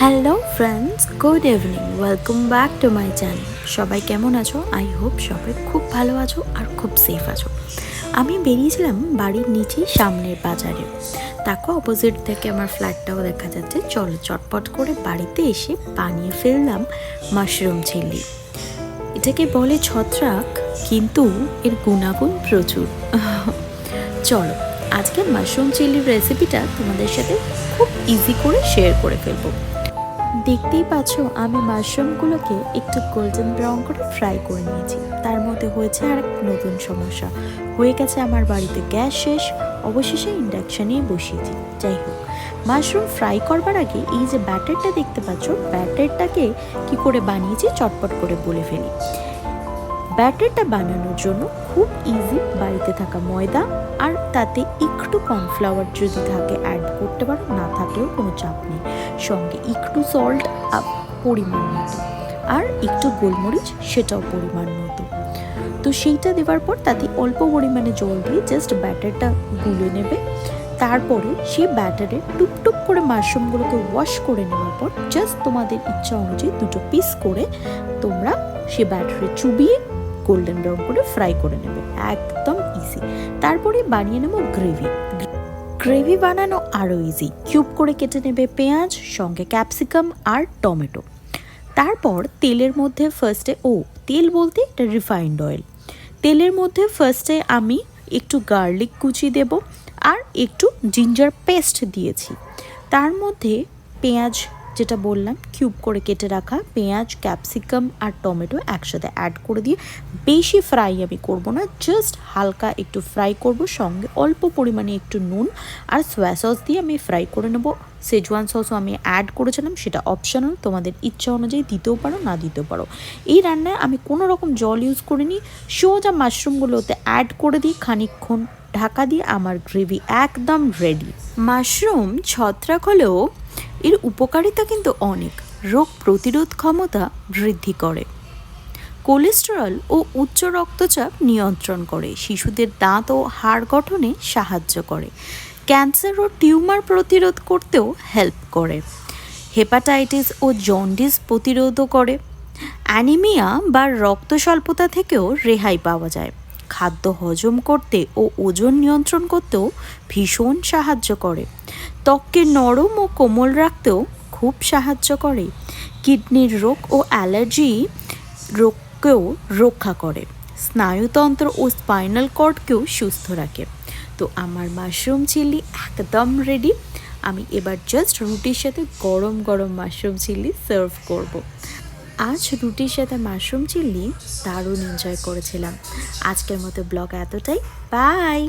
Hello friends, good evening, welcome back to my channel. সবাই কেমন আছো? আই হোপ সবাই খুব ভালো আছো আর খুব সেফ আছো। আমি বেরিয়েছিলাম বাড়ির নিচেই সামনের বাজারে। তাকে অপোজিট থেকে আমার ফ্ল্যাটটাও দেখা যাচ্ছে। চলো চটপট করে বাড়িতে এসে বানিয়ে ফেললাম মাশরুম চিলি। এটাকে বলে ছত্রাক, কিন্তু এর গুণাগুণ প্রচুর। চলো আজকে মাশরুম চিলির রেসিপিটা তোমাদের সাথে খুব ইজি করে শেয়ার করে ফেলবো। দেখতেই পাচ্ছ, আমি মাশরুমগুলোকে একটু গোল্ডেন ব্রাউন করে ফ্রাই করে নিয়েছি। তার মধ্যে হয়েছে আর এক নতুন সমস্যা, হয়ে গেছে আমার বাড়িতে গ্যাস শেষ। অবশেষে ইন্ডাকশানেই বসিয়েছি। যাই হোক, মাশরুম ফ্রাই করবার আগে এই যে ব্যাটারটা দেখতে পাচ্ছ, ব্যাটারটাকে কি করে বানিয়েছি চটপট করে বলে ফেলি। ব্যাটারটা বানানোর জন্য খুব ইজি, বাড়িতে থাকা ময়দা আর তাতে একটু কর্নফ্লাওয়ার যদি থাকে অ্যাড করতে পারো, না থাকলেও কোনো চাপ নেই। সঙ্গে একটু সল্ট পরিমাণ মতো, আর একটু গোলমরিচ, সেটাও পরিমাণ মতো। তো সেইটা দেওয়ার পর তাতে অল্প পরিমাণে জল দিয়ে জাস্ট ব্যাটারটা গুলে নেবে। তারপরে সেই ব্যাটারে টুপটুপ করে মাশরুমগুলোকে ওয়াশ করে নেওয়ার পর জাস্ট তোমাদের ইচ্ছা অনুযায়ী দুটো পিস করে তোমরা সে ব্যাটারে চুবিয়ে গোল্ডেন ব্রাউন করে ফ্রাই করে নেবে। একদম ইজি। তারপরে বানিয়ে নেব গ্রেভি। গ্রেভি বানানো আরও ইজি। কিউব করে কেটে নেবে পেঁয়াজ, সঙ্গে ক্যাপসিকাম আর টমেটো। তারপর তেলের মধ্যে তেল বলতে এটা রিফাইন্ড অয়েল। তেলের মধ্যে ফার্স্টে আমি একটু গার্লিক কুচি দেব আর একটু জিঞ্জার পেস্ট দিয়েছি। তার মধ্যে পেঁয়াজ, যেটা বললাম কিউব করে কেটে রাখা পেঁয়াজ, ক্যাপসিকাম আর টমেটো একসাথে অ্যাড করে দিয়ে বেশি ফ্রাই আমি করব না, জাস্ট হালকা একটু ফ্রাই করব। সঙ্গে অল্প পরিমাণে একটু নুন আর সয়া সস দিয়ে আমি ফ্রাই করে নেব। সেজওয়ান সসও আমি অ্যাড করেছিলাম, সেটা অপশনাল, তোমাদের ইচ্ছা অনুযায়ী দিতেও পারো, না দিতেও পারো। এই রান্নায় আমি কোনো রকম জল ইউজ করিনি, সোজা মাশরুমগুলোতে অ্যাড করে দিই, খানিকক্ষণ ঢাকা দিয়ে আমার গ্রেভি একদম রেডি। মাশরুম ছত্রাক হলেও এর উপকারিতা কিন্তু অনেক। রোগ প্রতিরোধ ক্ষমতা বৃদ্ধি করে, কোলেস্টেরল ও উচ্চ রক্তচাপ নিয়ন্ত্রণ করে, শিশুদের দাঁত ও হাড় গঠনে সাহায্য করে, ক্যান্সার ও টিউমার প্রতিরোধ করতেও হেল্প করে, হেপাটাইটিস ও জন্ডিস প্রতিরোধও করে, অ্যানিমিয়া বা রক্ত স্বল্পতা থেকেও রেহাই পাওয়া যায়, খাদ্য হজম করতে ও ওজন নিয়ন্ত্রণ করতেও ভীষণ সাহায্য করে, ত্বককে নরম ও কোমল রাখতেও খুব সাহায্য করে, কিডনির রোগ ও অ্যালার্জি রোগকেও রক্ষা করে, স্নায়ুতন্ত্র ও স্পাইনাল কর্ডকেও সুস্থ রাখে। তো আমার মাশরুম চিলি একদম রেডি। আমি এবার জাস্ট রুটির সাথে গরম গরম মাশরুম চিলি সার্ভ করব। আজ রুটির সাথে মাশরুম চিলি দারুণ এনজয় করেছিলাম। আজকের মতো ব্লগ এতটাই। বাই।